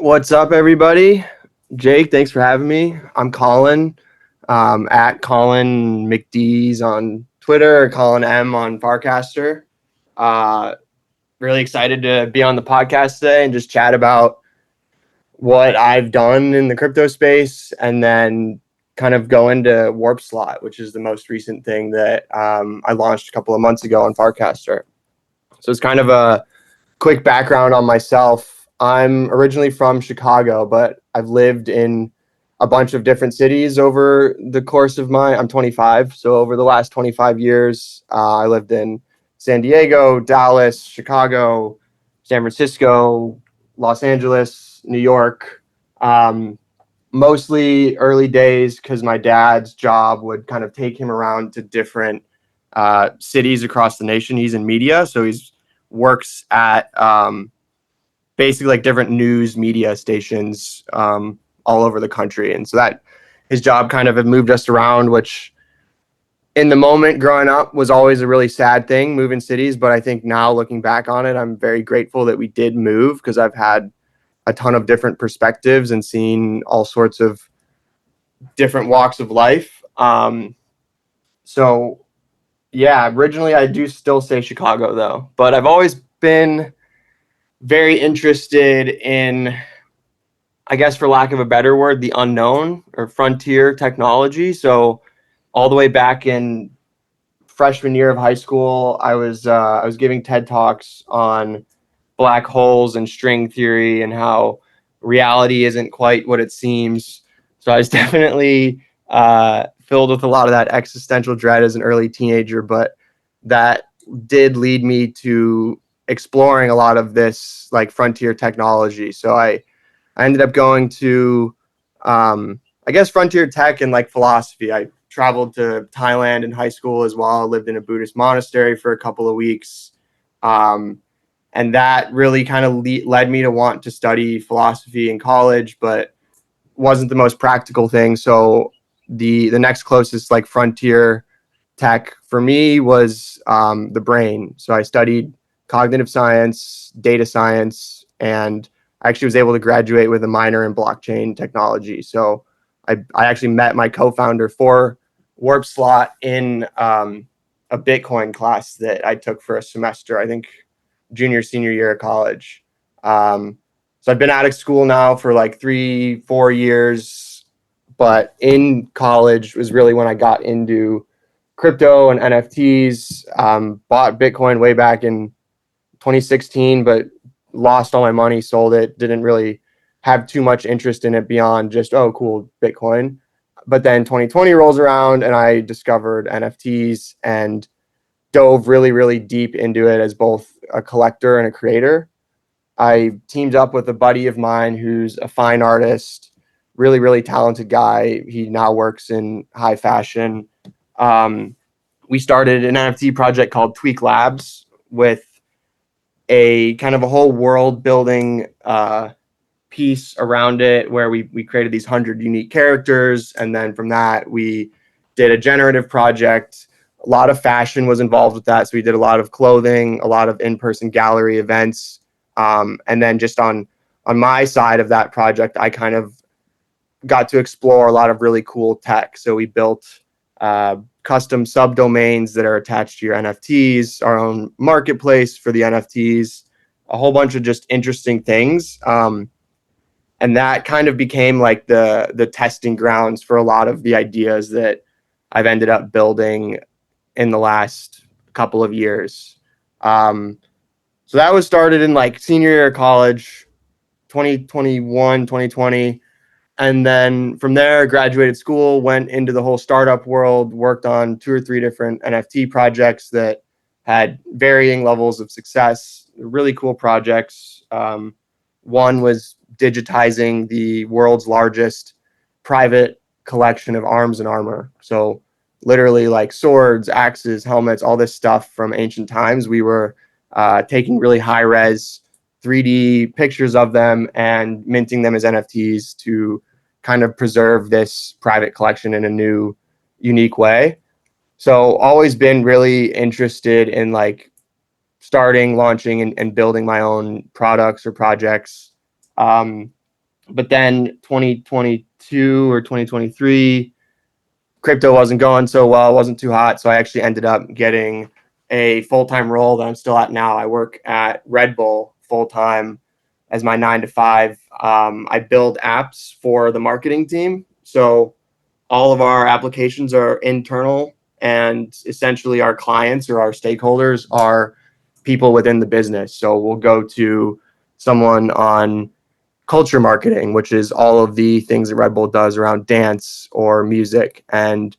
What's up, everybody? Jake, thanks for having me. I'm Colin, at Colin McDees on Twitter, or Colin M on Farcaster. Uh, really excited to be on the podcast today and just chat about what I've done in the crypto space, and then kind of go into Warp Slot, which is the most recent thing that I launched a couple of months ago on Farcaster. So it's kind of a quick background on myself. I'm originally from Chicago, but I've lived in a bunch of different cities over the course of I'm 25. So over the last 25 years, I lived in San Diego, Dallas, Chicago, San Francisco, Los Angeles, New York. Um, Mostly early days because my dad's job would kind of take him around to different cities across the nation. He's in media, so he's works at basically like different news media stations all over the country. And so that his job kind of had moved us around, which in the moment growing up was always a really sad thing, moving cities. But I think now looking back on it, I'm very grateful that we did move because I've had a ton of different perspectives and seen all sorts of different walks of life. So yeah, originally I do still say Chicago though, but I've always been very interested in, I guess for lack of a better word, the unknown or frontier technology. So all the way back in freshman year of high school, I was giving TED Talks on black holes and string theory and how reality isn't quite what it seems. So I was definitely filled with a lot of that existential dread as an early teenager, but that did lead me to exploring a lot of this like frontier technology. So I ended up going to, I guess, frontier tech and like philosophy. I traveled to Thailand in high school as well. I lived in a Buddhist monastery for a couple of weeks. And that really kind of led me to want to study philosophy in college, but wasn't the most practical thing. So the next closest like frontier tech for me was the brain. So I studied cognitive science, data science, and I actually was able to graduate with a minor in blockchain technology. So I actually met my co-founder for Warp Slot in a Bitcoin class that I took for a semester, I think senior year of college. So I've been out of school now for like 3-4 years, but in college was really when I got into crypto and NFTs. Bought Bitcoin way back in 2016, but lost all my money, sold it, didn't really have too much interest in it beyond just, oh, cool, Bitcoin. But then 2020 rolls around and I discovered NFTs and dove really, really deep into it as both a collector and a creator. I teamed up with a buddy of mine who's a fine artist, really, really talented guy. He now works in high fashion. We started an NFT project called Tweak Labs with a kind of a whole world building piece around it where we created these 100 unique characters. And then from that, we did a generative project. A lot of fashion was involved with that. So we did a lot of clothing, a lot of in-person gallery events. And then just on my side of that project, I kind of got to explore a lot of really cool tech. So we built custom subdomains that are attached to your NFTs, our own marketplace for the NFTs, a whole bunch of just interesting things. And that kind of became like the testing grounds for a lot of the ideas that I've ended up building in the last couple of years. So that was started in like senior year of college, 2021, 2020. And then from there, graduated school, went into the whole startup world, worked on 2 or 3 different NFT projects that had varying levels of success, really cool projects. One was digitizing the world's largest private collection of arms and armor. So literally like swords, axes, helmets, all this stuff from ancient times. We were taking really high res 3D pictures of them and minting them as NFTs to kind of preserve this private collection in a new, unique way. So always been really interested in like starting, launching, and building my own products or projects. But then 2022 or 2023, crypto wasn't going so well, it wasn't too hot. So I actually ended up getting a full-time role that I'm still at now. I work at Red Bull full-time as my 9 to 5. I build apps for the marketing team. So all of our applications are internal, and essentially our clients or our stakeholders are people within the business. So we'll go to someone on culture marketing, which is all of the things that Red Bull does around dance or music, and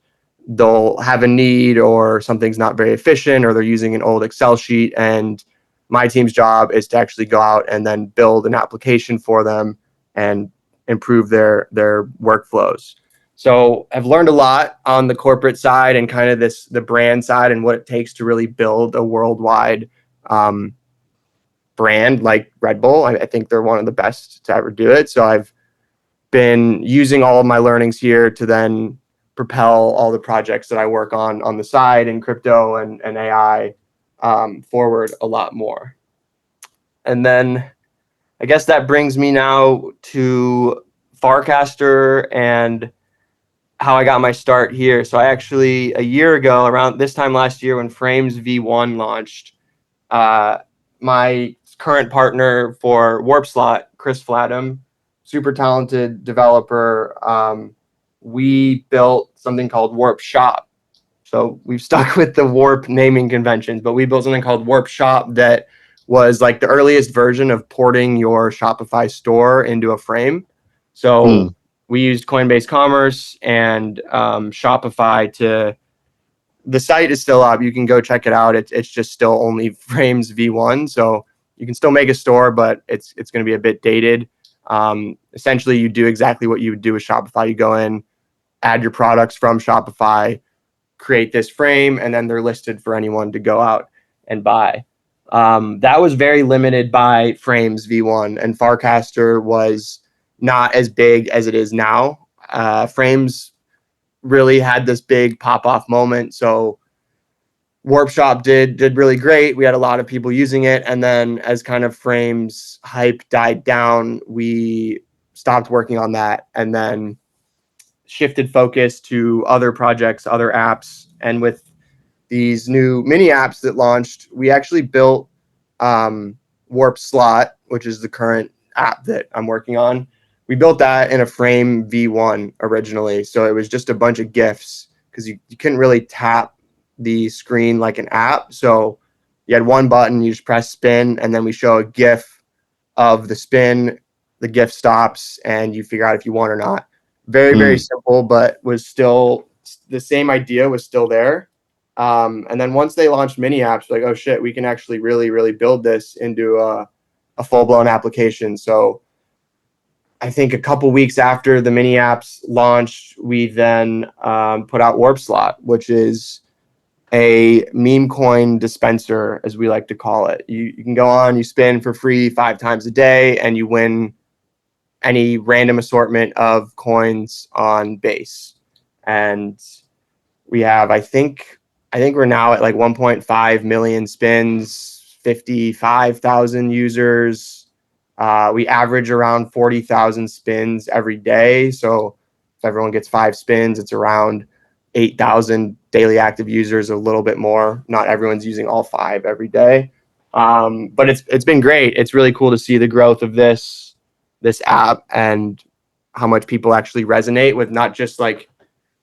they'll have a need or something's not very efficient or they're using an old Excel sheet, and my team's job is to actually go out and then build an application for them and improve their workflows. So I've learned a lot on the corporate side and kind of the brand side and what it takes to really build a worldwide brand like Red Bull. I think they're one of the best to ever do it. So I've been using all of my learnings here to then propel all the projects that I work on the side in crypto and AI forward a lot more. And then I guess that brings me now to Farcaster and how I got my start here. So I actually, a year ago, around this time last year when Frames V1 launched, my current partner for WarpSlot, Chris Flatham, super talented developer, we built something called Warp Shop. So we've stuck with the Warp naming conventions, but we built something called Warp Shop that was like the earliest version of porting your Shopify store into a frame. So we used Coinbase Commerce and Shopify to. The site is still up. You can go check it out. It's just still only Frames V1, so you can still make a store, but it's going to be a bit dated. Essentially, you do exactly what you would do with Shopify. You go in, add your products from Shopify, create this frame, and then they're listed for anyone to go out and buy. That was very limited by Frames V1, and Farcaster was not as big as it is now. Frames really had this big pop-off moment. So Warp Shop did really great. We had a lot of people using it. And then as kind of Frames hype died down, we stopped working on that and then shifted focus to other projects, other apps. And with these new mini apps that launched, we actually built Warp Slot, which is the current app that I'm working on. We built that in a Frame V1 originally. So it was just a bunch of GIFs because you couldn't really tap the screen like an app. So you had one button, you just press spin, and then we show a GIF of the spin, the GIF stops, and you figure out if you won or not. Very, very simple, but was still the same idea was still there. And then once they launched mini apps, like, oh shit, we can actually really, really build this into a full-blown application. So I think a couple weeks after the mini apps launched, we then put out Warp Slot, which is a meme coin dispenser, as we like to call it. You can go on, you spin for free 5 times a day, and you win any random assortment of coins on Base. And we have, I think we're now at like 1.5 million spins, 55,000 users. We average around 40,000 spins every day. So if everyone gets 5 spins, it's around 8,000 daily active users, a little bit more. Not everyone's using all 5 every day. But it's been great. It's really cool to see the growth of this app and how much people actually resonate with not just like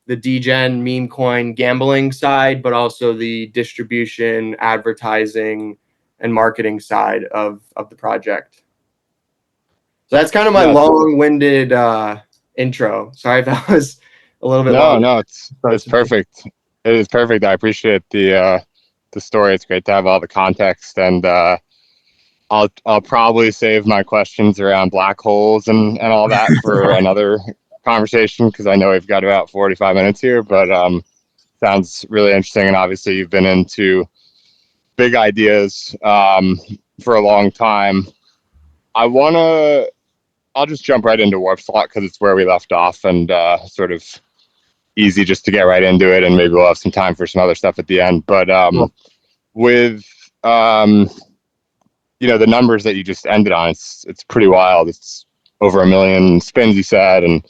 the degen meme coin gambling side, but also the distribution, advertising, and marketing side of the project. So that's kind of my long-winded intro. Sorry if that was a little bit long. No, it's perfect. It is perfect. I appreciate the story. It's great to have all the context, and I'll probably save my questions around black holes and all that for another conversation because I know we've got about 45 minutes here. But sounds really interesting, and obviously you've been into big ideas for a long time. I'll just jump right into Warp Slot because it's where we left off and sort of easy just to get right into it, and maybe we'll have some time for some other stuff at the end. But with the numbers that you just ended on, it's pretty wild. It's over 1 million spins, you said, and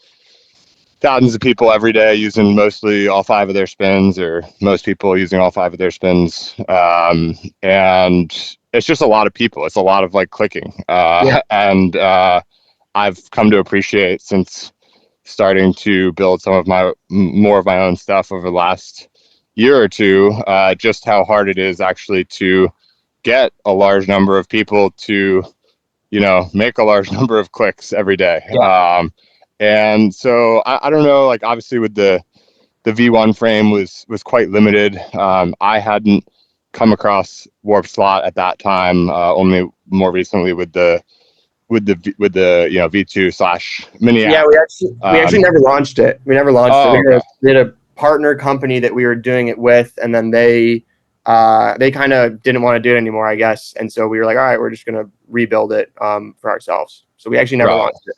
thousands of people every day using mostly all 5 of their spins, or most people using all 5 of their spins. And it's just a lot of people. It's a lot of like clicking. And I've come to appreciate, since starting to build some of my more of my own stuff over the last year or two, just how hard it is actually to get a large number of people to, make a large number of clicks every day. And so I don't know, like obviously with the V1 frame was quite limited. I hadn't come across Warp Slot at that time, only more recently with the V2/Mini app. Yeah, we actually never launched it. We never launched it. We had a partner company that we were doing it with, and then they kind of didn't want to do it anymore, I guess. And so we were like, all right, we're just gonna rebuild it for ourselves. So we actually never launched it.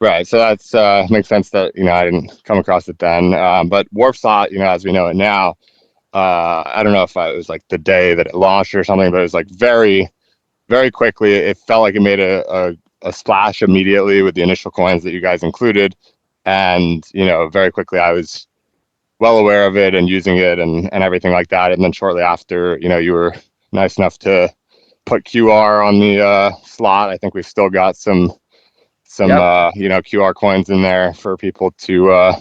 Right. So that's makes sense that I didn't come across it then. But Warp Slot, as we know it now, I don't know if it was like the day that it launched or something, but it was like very, very quickly. It felt like it made a splash immediately with the initial coins that you guys included, and very quickly I was well aware of it and using it and everything like that. And then shortly after, you were nice enough to put QR on the slot. I think we've still got some QR coins in there for people to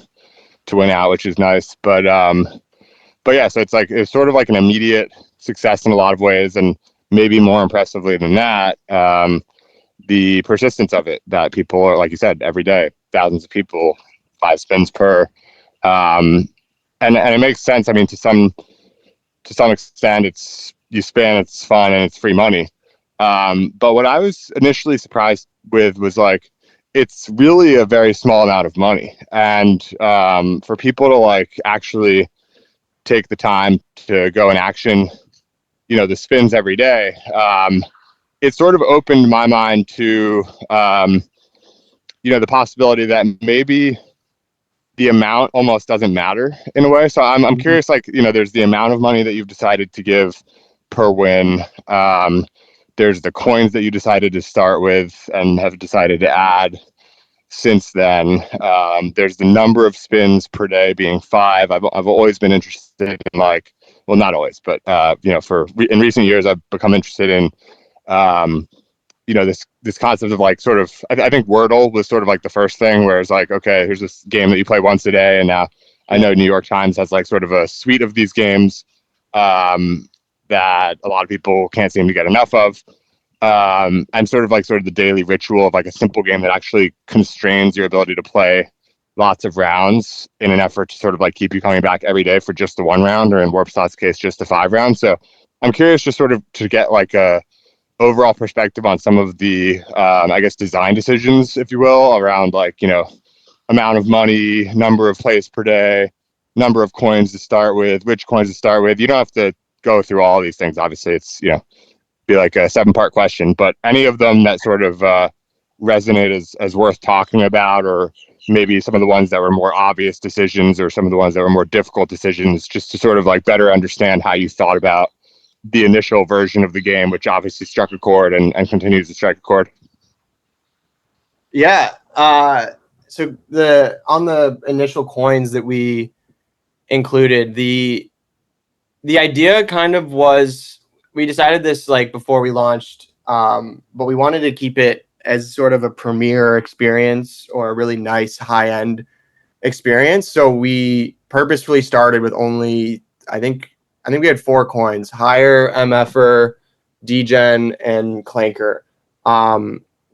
win out, which is nice. But yeah, so it's sort of like an immediate success in a lot of ways, and maybe more impressively than that, the persistence of it, that people are, like you said, every day, thousands of people, 5 spins per, and it makes sense. I mean, to some extent, you spin, it's fun, and it's free money. But what I was initially surprised with was like, it's really a very small amount of money. And for people to like actually take the time to go and action, the spins every day, it sort of opened my mind to, the possibility that maybe the amount almost doesn't matter in a way. So I'm curious, like, there's the amount of money that you've decided to give per win. There's the coins that you decided to start with and have decided to add since then. There's the number of spins per day being 5. I've always been interested in, like, well, not always, but in recent years, I've become interested in, this concept of like sort of, I think Wordle was sort of like the first thing where it's like, okay, here's this game that you play once a day, and now I know New York Times has like sort of a suite of these games that a lot of people can't seem to get enough of. And sort of the daily ritual of like a simple game that actually constrains your ability to play lots of rounds in an effort to sort of like keep you coming back every day for just the 1 round, or in Warp Slot's case, just the 5 rounds. So I'm curious just sort of to get like a overall perspective on some of the, I guess, design decisions, if you will, around like, amount of money, number of plays per day, number of coins to start with, which coins to start with. You don't have to go through all these things. Obviously, it's, be like a 7-part question, but any of them that sort of resonate as worth talking about, or maybe some of the ones that were more obvious decisions, or some of the ones that were more difficult decisions, just to sort of like better understand how you thought about the initial version of the game, which obviously struck a chord and continues to strike a chord. Yeah. So on the initial coins that we included, the idea kind of was, we decided this like before we launched, but we wanted to keep it as sort of a premier experience, or a really nice high-end experience. So we purposefully started with only, I think we had 4 coins: Hire, MFer, Degen, and Clanker.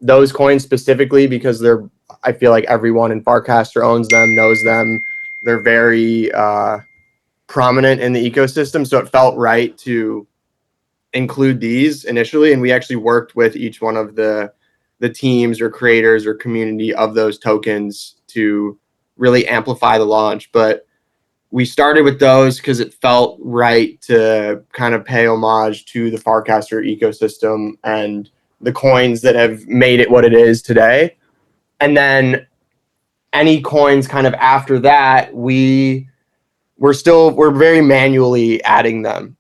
Those coins specifically because I feel like everyone in Farcaster owns them, knows them. They're very prominent in the ecosystem. So it felt right to include these initially. And we actually worked with each one of the teams or creators or community of those tokens to really amplify the launch. But we started with those because it felt right to kind of pay homage to the Farcaster ecosystem and the coins that have made it what it is today. And then any coins kind of after that, we're very manually adding them.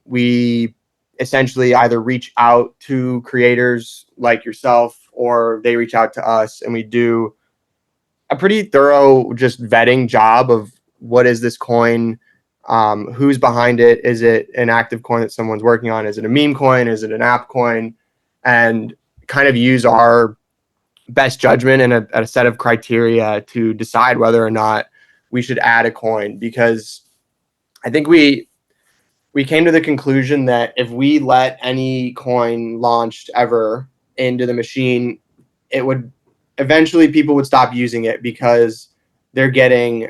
We essentially either reach out to creators like yourself or they reach out to us, and we do a pretty thorough just vetting job of what is this coin, who's behind it, is it an active coin that someone's working on, is it a meme coin, is it an app coin, and kind of use our best judgment and a set of criteria to decide whether or not we should add a coin. Because I think we came to the conclusion that if we let any coin launched ever into the machine, it would eventually, people would stop using it because they're getting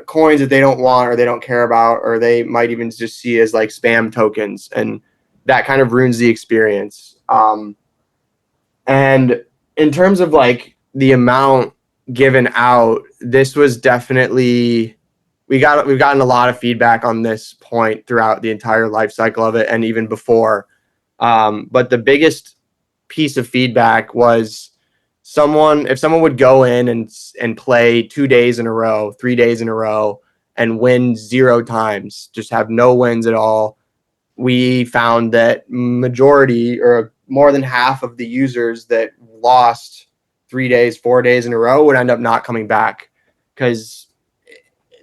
coins that they don't want or they don't care about, or they might even just see as like spam tokens, and that kind of ruins the experience. And in terms of like the amount given out, this was definitely, we've gotten a lot of feedback on this point throughout the entire life cycle of it, and even before. But the biggest piece of feedback was if someone would go in and play 2 days in a row, 3 days in a row, and win 0 times, just have no wins at all. We found that majority, or more than half of the users that lost 3 days, 4 days in a row would end up not coming back because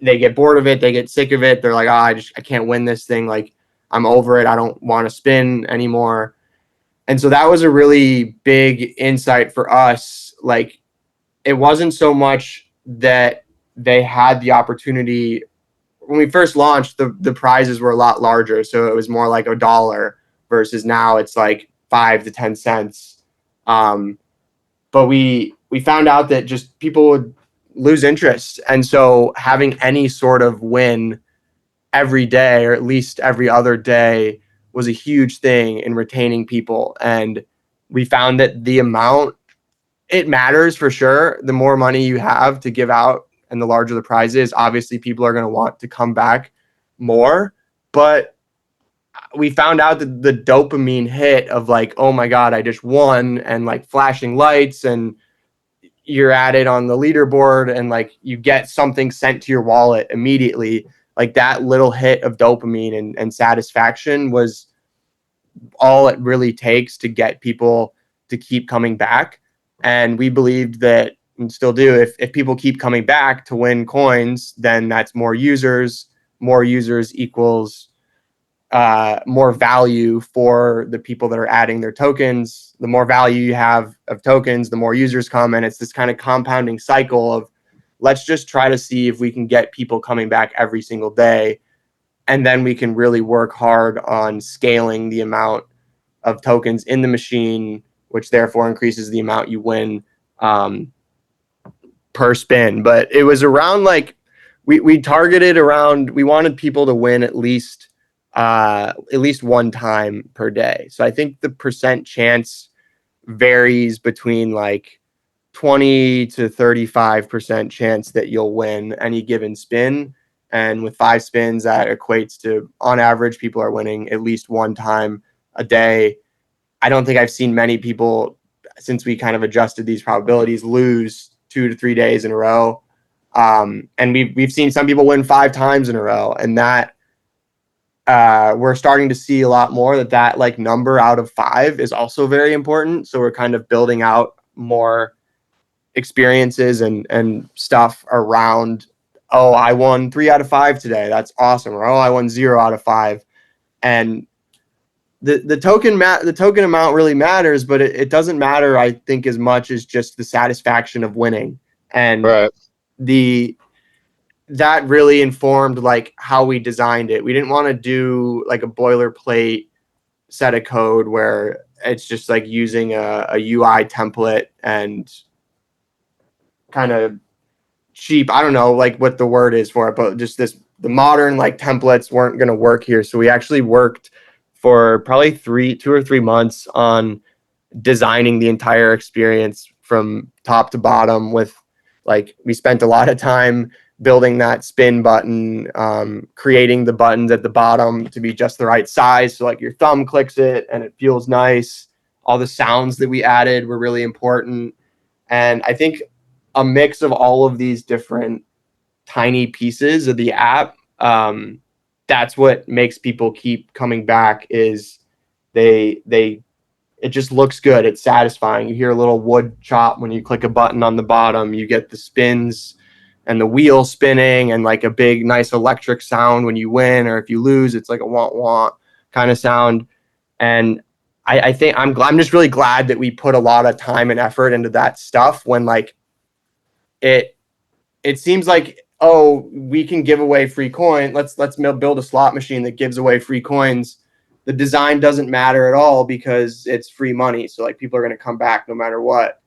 they get bored of it. They get sick of it. They're like, I can't win this thing. Like, I'm over it. I don't want to spin anymore. And so that was a really big insight for us. Like, it wasn't so much that they had the opportunity. When we first launched, the prizes were a lot larger. So it was more like $1 versus now it's like 5 to 10 cents. But we found out that just people would lose interest. And so having any sort of win every day, or at least every other day, was a huge thing in retaining people. And we found that the amount, it matters for sure. The more money you have to give out and the larger the prize is, obviously people are going to want to come back more. But we found out that the dopamine hit of like, oh my God, I just won, and like flashing lights, and you're at it on the leaderboard, and like you get something sent to your wallet immediately. Like that little hit of dopamine and satisfaction was all it really takes to get people to keep coming back. And we believed that, and still do, if people keep coming back to win coins, then that's more users. More users equals more value for the people that are adding their tokens. The more value you have of tokens, the more users come. And it's this kind of compounding cycle of, let's just try to see if we can get people coming back every single day. And then we can really work hard on scaling the amount of tokens in the machine, which therefore increases the amount you win per spin. But it was around like, we targeted around, we wanted people to win at least one time per day. So I think the percent chance varies between like 20 to 35% chance that you'll win any given spin. And with 5 spins, that equates to, on average, people are winning at least one time a day. I don't think I've seen many people, since we kind of adjusted these probabilities, lose 2 to 3 days in a row. And we've seen some people win 5 times in a row, and that we're starting to see a lot more that like number out of 5 is also very important. So we're kind of building out more experiences and stuff around, oh, I won 3 out of 5 today, that's awesome, or oh, I won 0 out of 5. And the token amount really matters, but it doesn't matter, I think, as much as just the satisfaction of winning. And Right. that really informed like how we designed it. We didn't want to do like a boilerplate set of code where it's just like using a UI template and kind of cheap. I don't know like what the word is for it, but just the modern like templates weren't going to work here. So we actually worked for probably 2 or 3 months on designing the entire experience from top to bottom. With like, we spent a lot of time building that spin button, creating the buttons at the bottom to be just the right size, so like your thumb clicks it and it feels nice. All the sounds that we added were really important. And I think a mix of all of these different tiny pieces of the app, that's what makes people keep coming back. Is they it just looks good. It's satisfying. You hear a little wood chop when you click a button on the bottom. You get the spins and the wheel spinning and like a big, nice electric sound when you win, or if you lose, it's like a want want kind of sound. And I think I'm just really glad that we put a lot of time and effort into that stuff when like it seems like, oh, we can give away free coin. Let's build a slot machine that gives away free coins. The design doesn't matter at all because it's free money. So like people are going to come back no matter what.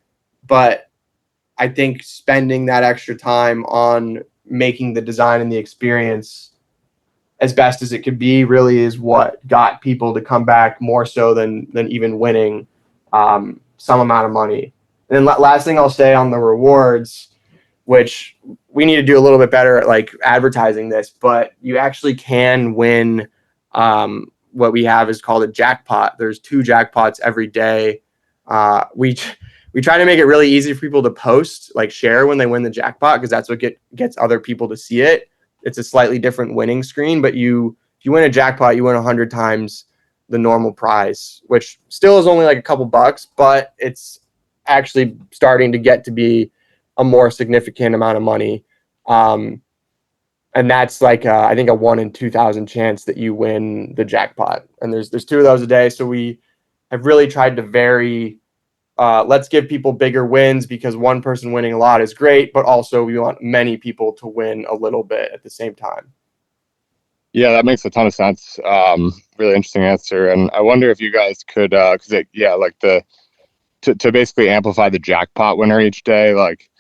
But I think spending that extra time on making the design and the experience as best as it could be really is what got people to come back more so than even winning some amount of money. And then last thing I'll say on the rewards, which we need to do a little bit better at like advertising this, but you actually can win what we have is called a jackpot. There's 2 jackpots every day. We try to make it really easy for people to post, like share when they win the jackpot, because that's what gets other people to see it. It's a slightly different winning screen, but if you win a jackpot, you win 100 times the normal prize, which still is only like a couple bucks, but it's actually starting to get to be a more significant amount of money. And that's like, I think a 1 in 2,000 chance that you win the jackpot. And there's 2 of those a day. So we have really tried to vary. Let's give people bigger wins because one person winning a lot is great, but also we want many people to win a little bit at the same time. Yeah, that makes a ton of sense. Really interesting answer. And I wonder if you guys could, to basically amplify the jackpot winner each day, like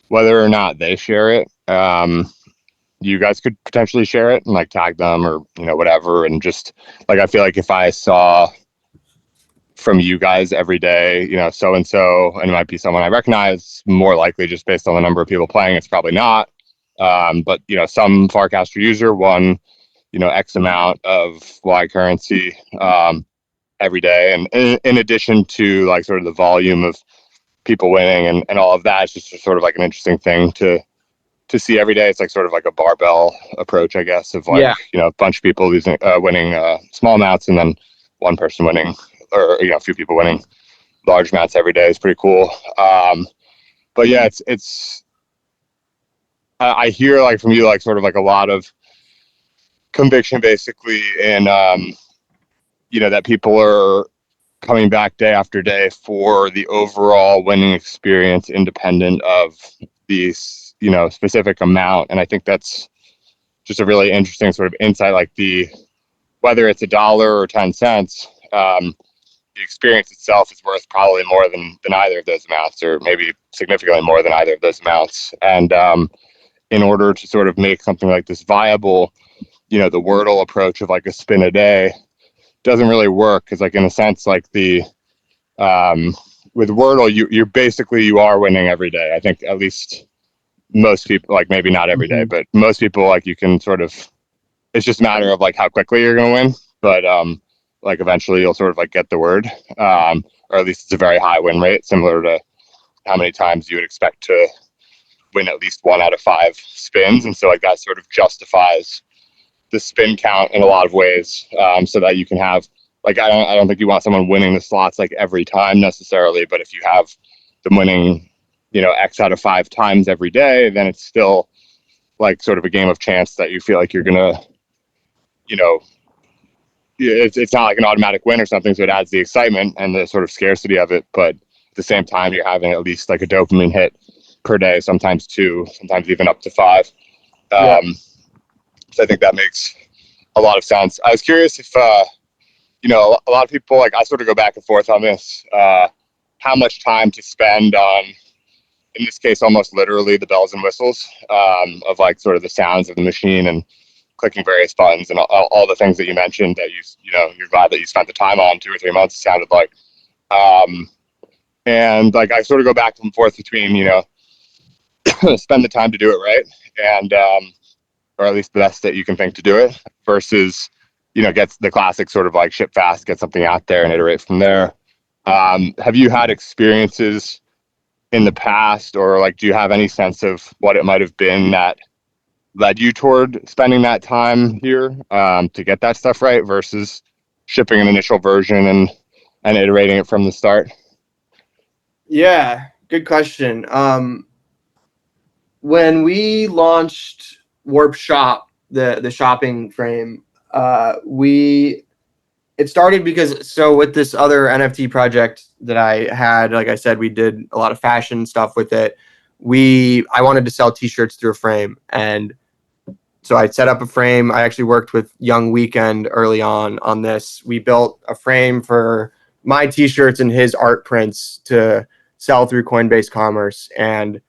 whether or not they share it, you guys could potentially share it and like tag them or, whatever. And just like, I feel like if I saw from you guys every day, so-and-so, and it might be someone I recognize, more likely just based on the number of people playing, it's probably not. But, some Farcaster user won, X amount of Y currency every day. And in addition to like sort of the volume of people winning and all of that, it's just sort of like an interesting thing to see every day. It's like sort of like a barbell approach, I guess, of like, a bunch of people winning small amounts and then one person winning, or, a few people winning large amounts every day is pretty cool. But yeah, I hear like from you, like sort of like a lot of conviction basically in, that people are coming back day after day for the overall winning experience, independent of these, specific amount. And I think that's just a really interesting sort of insight, like whether it's $1 or 10 cents, the experience itself is worth probably more than either of those amounts, or maybe significantly more than either of those amounts. And in order to sort of make something like this viable, the Wordle approach of like a spin a day doesn't really work, because like in a sense, like with Wordle, you're basically, you are winning every day. I think at least most people, like maybe not every day, but most people, like you can sort of, it's just a matter of like how quickly you're going to win. But like eventually you'll sort of like get the word, or at least it's a very high win rate, similar to how many times you would expect to win at least 1 out of 5 spins. And so like that sort of justifies the spin count in a lot of ways, so that you can have, like, I don't think you want someone winning the slots like every time necessarily, but if you have them winning, X out of 5 times every day, then it's still like sort of a game of chance that you feel like you're gonna, it's not like an automatic win or something, so it adds the excitement and the sort of scarcity of it, but at the same time you're having at least like a dopamine hit per day, sometimes 2, sometimes even up to 5. So I think that makes a lot of sense. I was curious if a lot of people, like, I sort of go back and forth on this, how much time to spend on, in this case, almost literally the bells and whistles, of like sort of the sounds of the machine and clicking various buttons and all the things that you mentioned that you're glad that you spent the time on 2 or 3 months, it sounded like. And like, I sort of go back and forth between, spend the time to do it right, and, or at least the best that you can think to do it, versus, get the classic sort of like ship fast, get something out there and iterate from there. Have you had experiences in the past, or like, do you have any sense of what it might have been that led you toward spending that time here, to get that stuff right, versus shipping an initial version and and iterating it from the start? Yeah, good question. When we launched Warp Shop, the shopping frame, we it started because so with this other NFT project that I had, like I said, we did a lot of fashion stuff with it. I wanted to sell t-shirts through a frame, and so I set up a frame. I actually worked with Young Weekend early on this. We built a frame for my t-shirts and his art prints to sell through Coinbase Commerce, and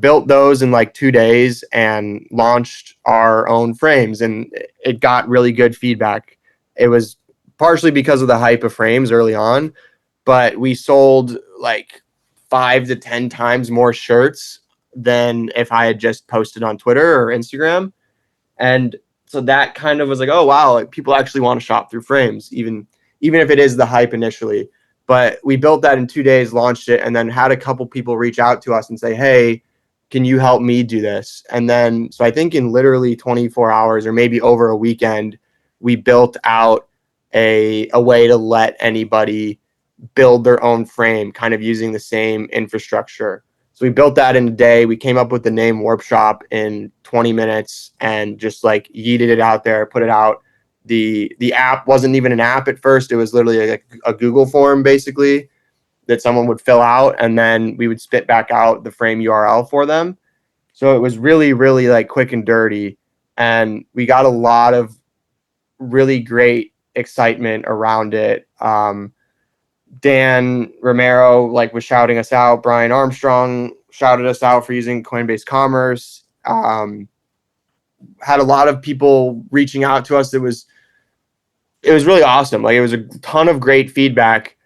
built those in like 2 days and launched our own frames, and it got really good feedback. It was partially because of the hype of frames early on, but we sold like 5 to 10 times more shirts than if I had just posted on Twitter or Instagram. And so that kind of was like, oh wow, like people actually want to shop through frames, even if it is the hype initially. But we built that in 2 days, launched it, and then had a couple people reach out to us and say, hey, can you help me do this? And then, so I think in literally 24 hours or maybe over a weekend, we built out a way to let anybody build their own frame, kind of using the same infrastructure. So we built that in a day. We came up with the name Warp Shop in 20 minutes and just like yeeted it out there, put it out. The app wasn't even an app at first. It was literally a Google form basically that someone would fill out, and then we would spit back out the frame URL for them. So it was really, really like quick and dirty. And we got a lot of really great excitement around it. Dan Romero was shouting us out. Brian Armstrong shouted us out for using Coinbase Commerce. Had a lot of people reaching out to us. It was really awesome. Like, it was a ton of great feedback.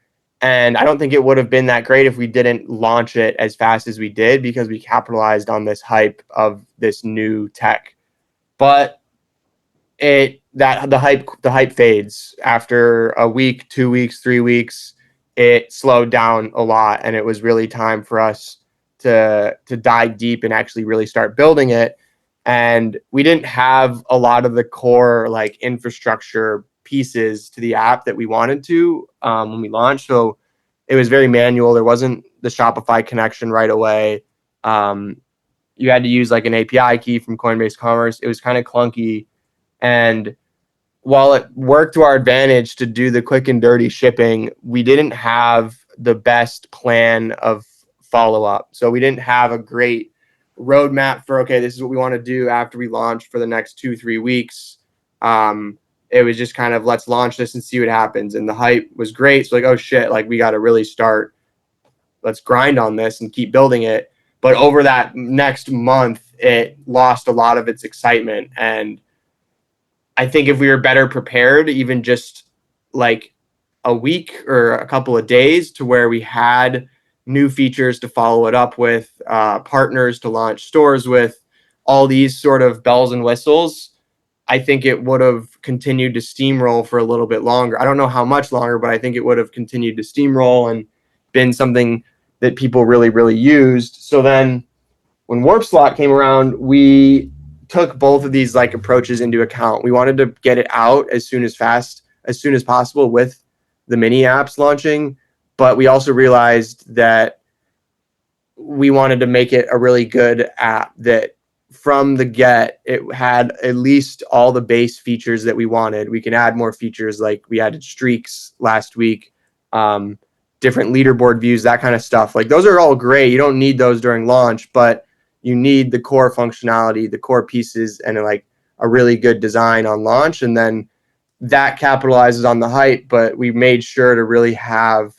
And I don't think it would have been that great if we didn't launch it as fast as we did, because we capitalized on this hype of this new tech. But the hype fades after a week, 2 weeks, 3 weeks. It slowed down a lot, and it was really time for us to dive deep and actually really start building it. And we didn't have a lot of the core infrastructure pieces to the app that we wanted to when we launched. So it was very manual. There wasn't the Shopify connection right away. You had to use an API key from Coinbase Commerce. It was kind of clunky. And while it worked to our advantage to do the quick and dirty shipping, we didn't have the best plan of follow-up. So we didn't have a great roadmap for, okay, this is what we want to do after we launch for the next 2-3 weeks. It was just kind of, let's launch this and see what happens. And the hype was great. So oh shit, we got to really start. Let's grind on this and keep building it. But over that next month, it lost a lot of its excitement. And I think if we were better prepared, even just a week or a couple of days, to where we had new features to follow it up with, partners to launch stores with, all these sort of bells and whistles, I think it would have continued to steamroll for a little bit longer. I don't know how much longer, but I think it would have continued to steamroll and been something that people really, really used. So then when Warp Slot came around, we took both of these approaches into account. We wanted to get it out as soon as possible with the mini apps launching, but we also realized that we wanted to make it a really good app that from the get, it had at least all the base features that we wanted. We can add more features, like we added streaks last week, different leaderboard views, that kind of stuff. Those are all great. You don't need those during launch, but you need the core functionality, the core pieces, and a really good design on launch. And then that capitalizes on the hype, but we made sure to really have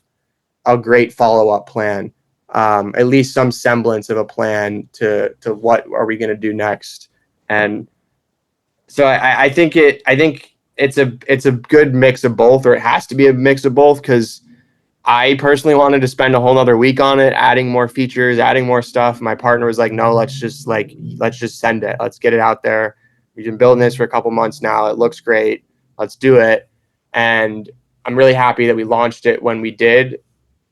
a great follow-up plan, at least some semblance of a plan to what are we going to do next. And so I think it's a good mix of both, or it has to be a mix of both, because I personally wanted to spend a whole nother week on it, adding more features, adding more stuff. My partner was like, no, let's just send it. Let's get it out there. We've been building this for a couple months now. It looks great. Let's do it. And I'm really happy that we launched it when we did.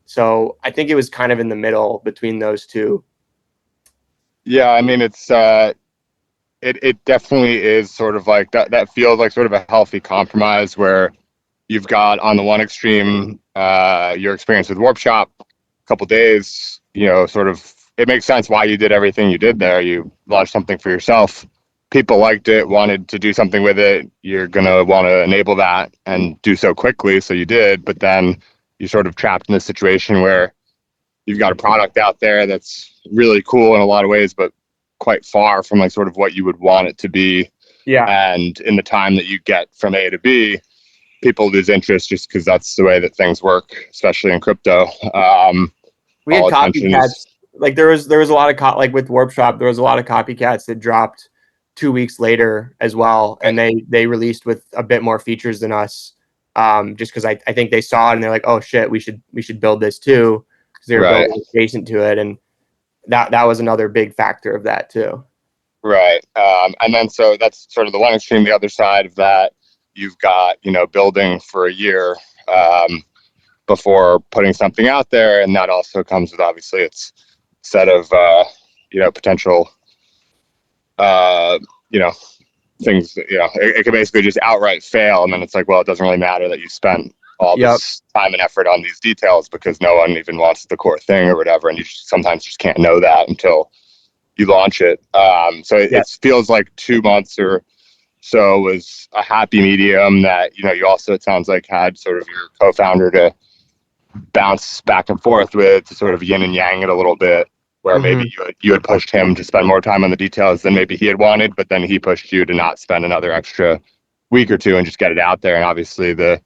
So I think it was kind of in the middle between those two. Yeah, I mean, it's it definitely is sort of that feels like sort of a healthy compromise, where you've got on the one extreme your experience with Warp Shop, a couple days, sort of it makes sense why you did everything you did there. You launched something for yourself. People liked it, wanted to do something with it. You're going to want to enable that and do so quickly. So you did, but then you're sort of trapped in this situation where you've got a product out there that's really cool in a lot of ways, but quite far from like sort of what you would want it to be. Yeah. And in the time that you get from A to B, people lose interest just because that's the way that things work, especially in crypto. We had copycats. Like there was a lot of like with Warp Shop, there was a lot of copycats that dropped 2 weeks later as well, and they released with a bit more features than us. Just because I think they saw it and they're like, oh shit, we should build this too, because they were building adjacent to it, and that was another big factor of that too. Right. And then so that's sort of the one extreme. The other side of that, you've got, building for a year before putting something out there. And that also comes with obviously its set of, potential, things, it can basically just outright fail. And then it's like, well, it doesn't really matter that you spent all this time and effort on these details because no one even wants the core thing or whatever. And you sometimes just can't know that until you launch it. So it feels like 2 months or so was a happy medium that, you also, it sounds like, had sort of your co-founder to bounce back and forth with, to sort of yin and yang it a little bit, where maybe you had pushed him to spend more time on the details than maybe he had wanted, but then he pushed you to not spend another extra week or two and just get it out there. And obviously the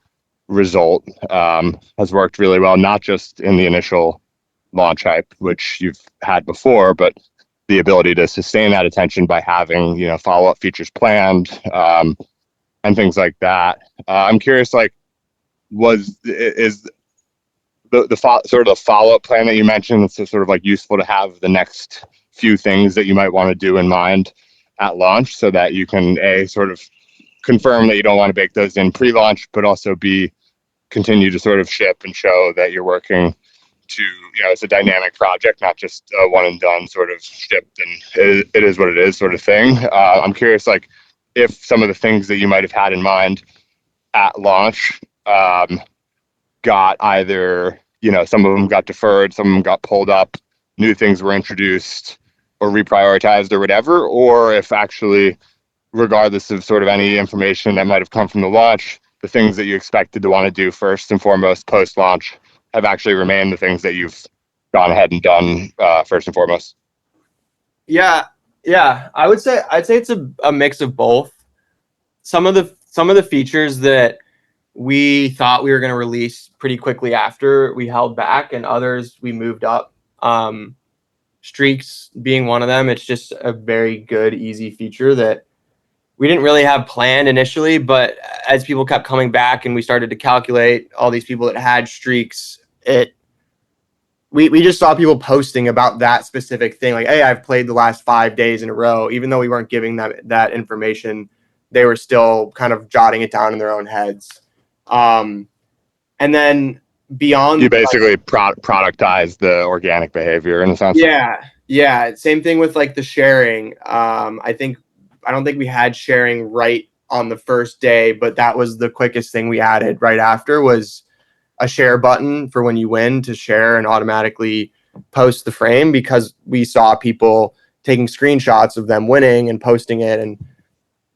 result has worked really well, not just in the initial launch hype, which you've had before, but the ability to sustain that attention by having, follow-up features planned and things like that. I'm curious, like, is the sort of the follow-up plan that you mentioned, it's sort of like useful to have the next few things that you might want to do in mind at launch, so that you can sort of confirm that you don't want to bake those in pre-launch, but also continue to sort of ship and show that you're working to, it's a dynamic project, not just a one and done sort of shipped and it is what it is sort of thing. I'm curious, like, if some of the things that you might have had in mind at launch got either, some of them got deferred, some of them got pulled up, new things were introduced or reprioritized or whatever, or if actually, regardless of sort of any information that might have come from the launch, the things that you expected to want to do first and foremost post-launch have actually remained the things that you've gone ahead and done first and foremost. Yeah. I'd say it's a mix of both. Some of the features that we thought we were going to release pretty quickly after, we held back, and others we moved up. Streaks being one of them. It's just a very good, easy feature that we didn't really have planned initially, but as people kept coming back and we started to calculate all these people that had streaks, we just saw people posting about that specific thing. Like, hey, I've played the last 5 days in a row. Even though we weren't giving them that information, they were still kind of jotting it down in their own heads. And then beyond, you basically productize the organic behavior in a sense. Yeah. Same thing with like the sharing. I don't think we had sharing right on the first day, but that was the quickest thing we added right after, was a share button for when you win to share and automatically post the frame, because we saw people taking screenshots of them winning and posting it. And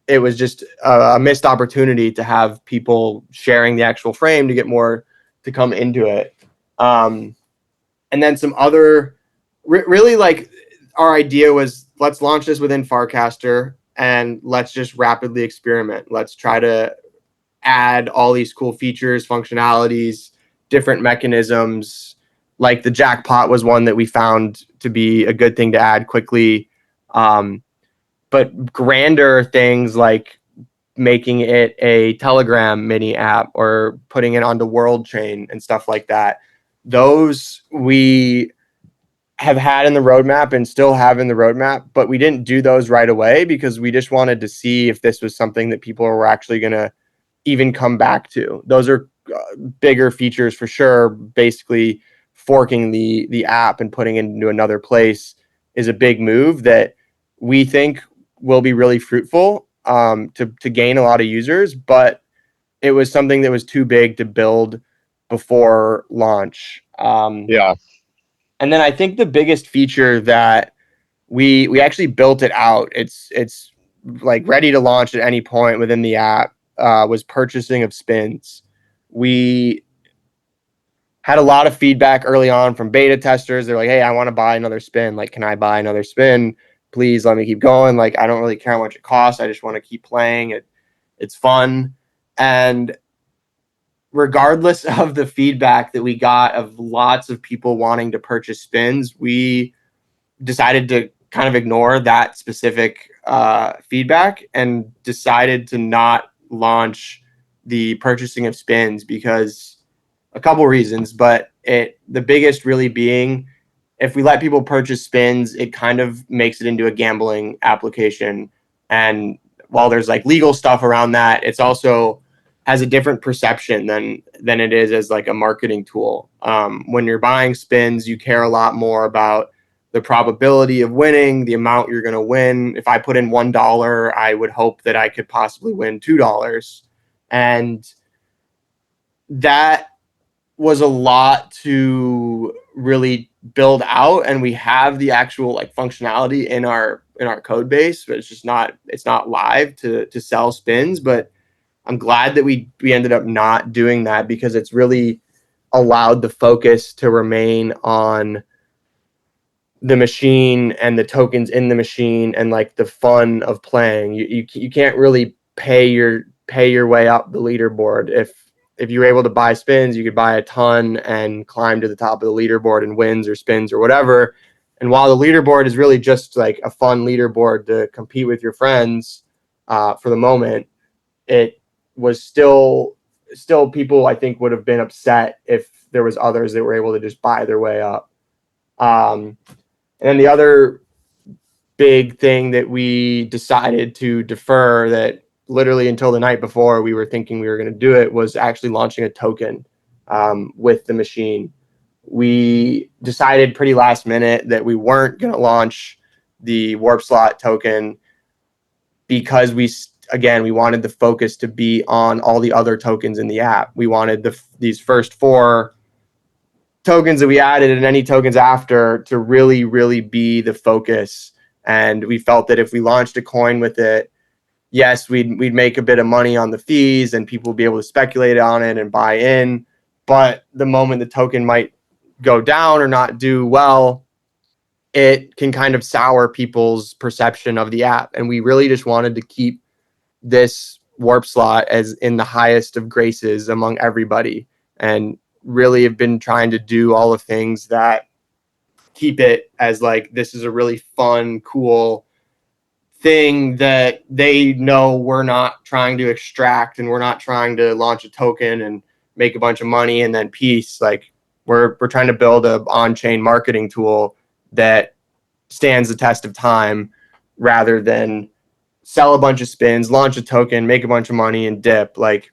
it was just a missed opportunity to have people sharing the actual frame to get more to come into it. And then some other, really, like, our idea was, let's launch this within Farcaster and let's just rapidly experiment. Let's try to add all these cool features, functionalities, different mechanisms. Like the jackpot was one that we found to be a good thing to add quickly. But grander things like making it a Telegram mini app or putting it onto World Chain and stuff like that, those we have had in the roadmap and still have in the roadmap, but we didn't do those right away because we just wanted to see if this was something that people were actually going to even come back to. Those are bigger features for sure. Basically forking the app and putting it into another place is a big move that we think will be really fruitful to gain a lot of users, but it was something that was too big to build before launch. Yeah. And then I think the biggest feature that we actually built it out. It's like ready to launch at any point within the app. Was purchasing of spins. We had a lot of feedback early on from beta testers. They're like, "Hey, I want to buy another spin. Like, can I buy another spin? Please let me keep going. Like, I don't really care how much it costs. I just want to keep playing. It's fun." And regardless of the feedback that we got of lots of people wanting to purchase spins, we decided to kind of ignore that specific feedback and decided to not launch the purchasing of spins because a couple reasons, but the biggest really being if we let people purchase spins, it kind of makes it into a gambling application. And while there's like legal stuff around that, it's also has a different perception than it is as like a marketing tool. When you're buying spins, you care a lot more about the probability of winning, the amount you're going to win. If I put in $1, I would hope that I could possibly win $2. And that was a lot to really build out, and we have the actual like functionality in our code base, but it's not live to sell spins. But I'm glad that we ended up not doing that because it's really allowed the focus to remain on the machine and the tokens in the machine and like the fun of playing. You can't really pay your way up the leaderboard. If you were able to buy spins, you could buy a ton and climb to the top of the leaderboard and wins or spins or whatever. And while the leaderboard is really just like a fun leaderboard to compete with your friends for the moment, it was still people I think would have been upset if there was others that were able to just buy their way up. And the other big thing that we decided to defer that literally until the night before we were thinking we were going to do it was actually launching a token with the machine. We decided pretty last minute that we weren't going to launch the Warp Slot token because we wanted the focus to be on all the other tokens in the app. We wanted these first 4 tokens that we added and any tokens after to really, really be the focus. And we felt that if we launched a coin with it, yes, we'd make a bit of money on the fees and people would be able to speculate on it and buy in. But the moment the token might go down or not do well, it can kind of sour people's perception of the app. And we really just wanted to keep this Warp Slot as in the highest of graces among everybody, and really have been trying to do all the things that keep it as like this is a really fun, cool thing that they know we're not trying to extract, and we're not trying to launch a token and make a bunch of money and then peace. Like we're trying to build a on-chain marketing tool that stands the test of time rather than sell a bunch of spins, launch a token, make a bunch of money and dip. Like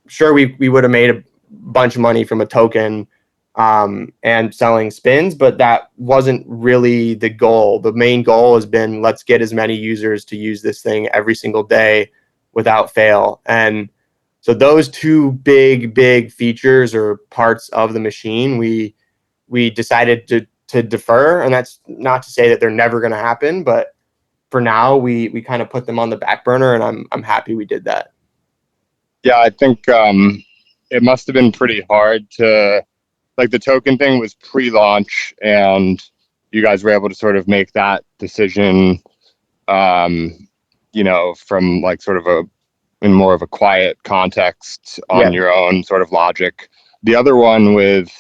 sure, we would have made a bunch of money from a token and selling spins, but that wasn't really the goal. The main goal has been let's get as many users to use this thing every single day without fail. And so those two big features or parts of the machine we decided to defer. And that's not to say that they're never going to happen, but for now we kind of put them on the back burner, and I'm happy we did that. Yeah, I think it must have been pretty hard to, like, the token thing was pre-launch and you guys were able to sort of make that decision, from like sort of in more of a quiet context on your own sort of logic. The other one with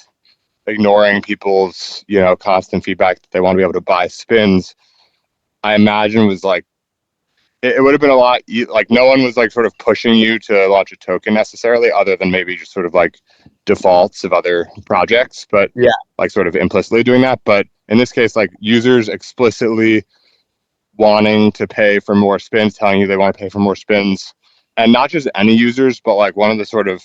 ignoring people's, constant feedback that they want to be able to buy spins, I imagine was like, it would have been a lot, like no one was like sort of pushing you to launch a token necessarily, other than maybe just sort of like defaults of other projects, but like sort of implicitly doing that. But in this case, like users explicitly wanting to pay for more spins, telling you they want to pay for more spins, and not just any users, but like one of the sort of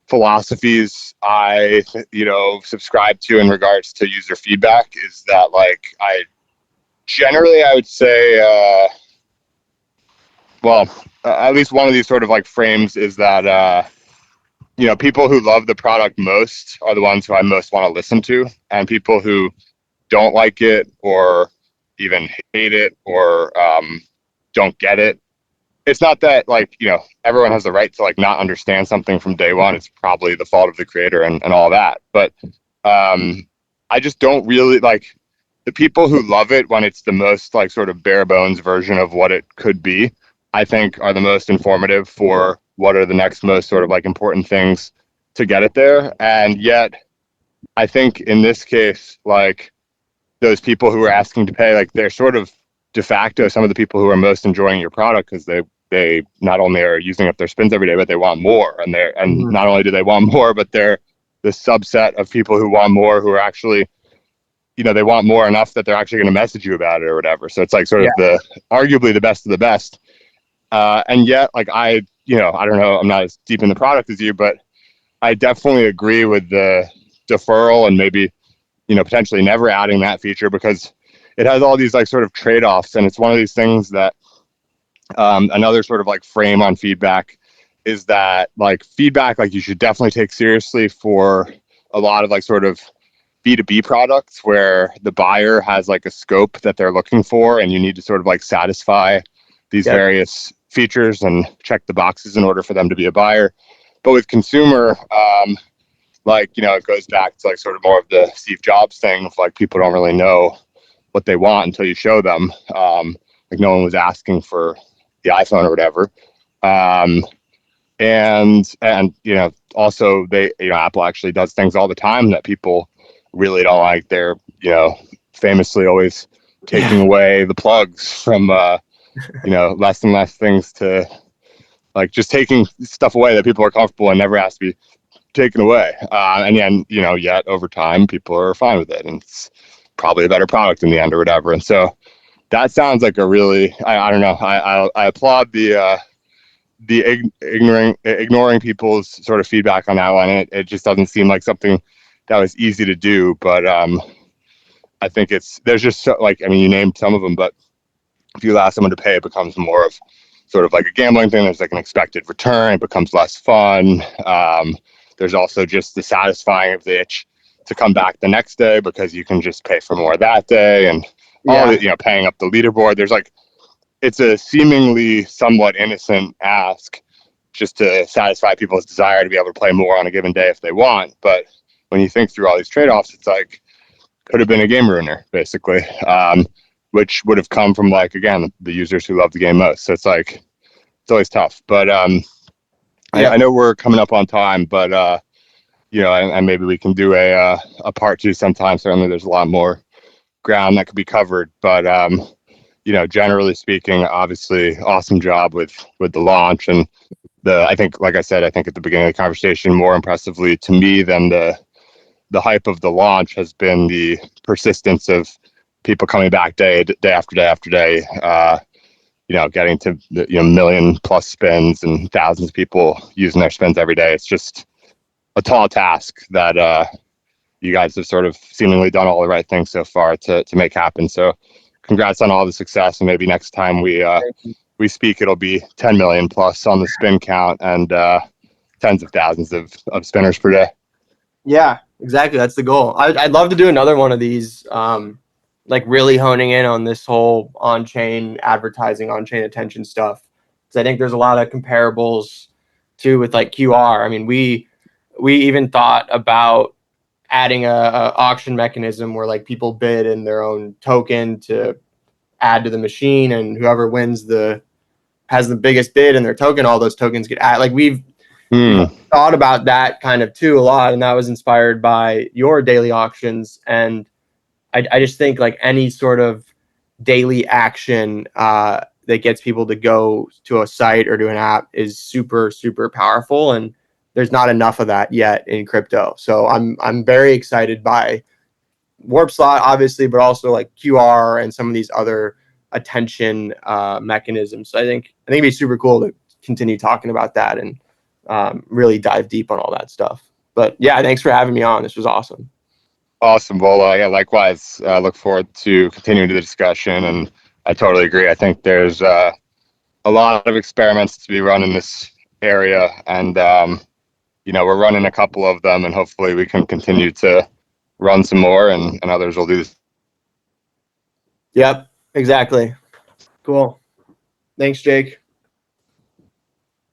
philosophies I, subscribe to in regards to user feedback is that like I would say, well, at least one of these sort of like frames is that, people who love the product most are the ones who I most want to listen to, and people who don't like it or even hate it or don't get it. It's not that like, everyone has the right to like not understand something from day one. It's probably the fault of the creator and all that. But I just don't really like the people who love it when it's the most like sort of bare bones version of what it could be, I think are the most informative for what are the next most sort of like important things to get it there. And yet I think in this case, like those people who are asking to pay, like they're sort of de facto some of the people who are most enjoying your product because they not only are using up their spins every day, but they want more. And not only do they want more, but they're the subset of people who want more, who are actually, they want more enough that they're actually going to message you about it or whatever. So it's like sort of arguably the best of the best. And yet, like I don't know, I'm not as deep in the product as you, but I definitely agree with the deferral and maybe, potentially never adding that feature because it has all these like sort of trade-offs. And it's one of these things that another sort of like frame on feedback is that like feedback, like you should definitely take seriously for a lot of like sort of B2B products where the buyer has like a scope that they're looking for and you need to sort of like satisfy these various features and check the boxes in order for them to be a buyer. But with consumer, it goes back to like sort of more of the Steve Jobs thing of like people don't really know what they want until you show them. Like no one was asking for the iPhone or whatever. And also they, Apple actually does things all the time that people really don't like. They're, famously always taking away the plugs from, less and less things to like just taking stuff away that people are comfortable and never has to be taken away. And then, yet over time, people are fine with it and it's probably a better product in the end or whatever. And so that sounds like a really, I don't know. I applaud the ignoring people's sort of feedback on that one. It just doesn't seem like something that was easy to do, but I think there's just so, like, I mean, you named some of them, but if you allow someone to pay, it becomes more of sort of like a gambling thing. There's like an expected return. It becomes less fun. There's also just the satisfying of the itch to come back the next day because you can just pay for more that day and all the, paying up the leaderboard. There's like, it's a seemingly somewhat innocent ask just to satisfy people's desire to be able to play more on a given day if they want. But when you think through all these trade-offs, it's like, could have been a game ruiner, basically, which would have come from, like, again, the users who love the game most. So it's like, it's always tough. But I know we're coming up on time, but, and maybe we can do a part two sometime. Certainly there's a lot more ground that could be covered. But, generally speaking, obviously, awesome job with the launch. And I think, like I said, I think at the beginning of the conversation, more impressively to me than the hype of the launch has been the persistence of people coming back day after day after day, getting to the million plus spins and thousands of people using their spins every day. It's just a tall task that you guys have sort of seemingly done all the right things so far to make happen. So congrats on all the success, and maybe next time we speak, it'll be 10 million plus on the spin count and tens of thousands of spinners per day. Yeah, exactly. That's the goal. I'd love to do another one of these, like really honing in on this whole on-chain advertising, on-chain attention stuff. Because I think there's a lot of comparables too with like QR. I mean, we even thought about adding a auction mechanism where like people bid in their own token to add to the machine, and whoever wins has the biggest bid in their token, all those tokens get added. Like we've thought about that kind of too a lot, and that was inspired by your daily auctions. And I just think like any sort of daily action that gets people to go to a site or to an app is super, super powerful. And there's not enough of that yet in crypto. So I'm very excited by Warp Slot, obviously, but also like QR and some of these other attention mechanisms. So I think it'd be super cool to continue talking about that and really dive deep on all that stuff. But yeah, thanks for having me on. This was awesome. Awesome. Well, yeah, likewise. Look forward to continuing the discussion, and I totally agree. I think there's a lot of experiments to be run in this area, and we're running a couple of them, and hopefully we can continue to run some more, and others will do this. Yep, exactly. Cool. Thanks, Jake.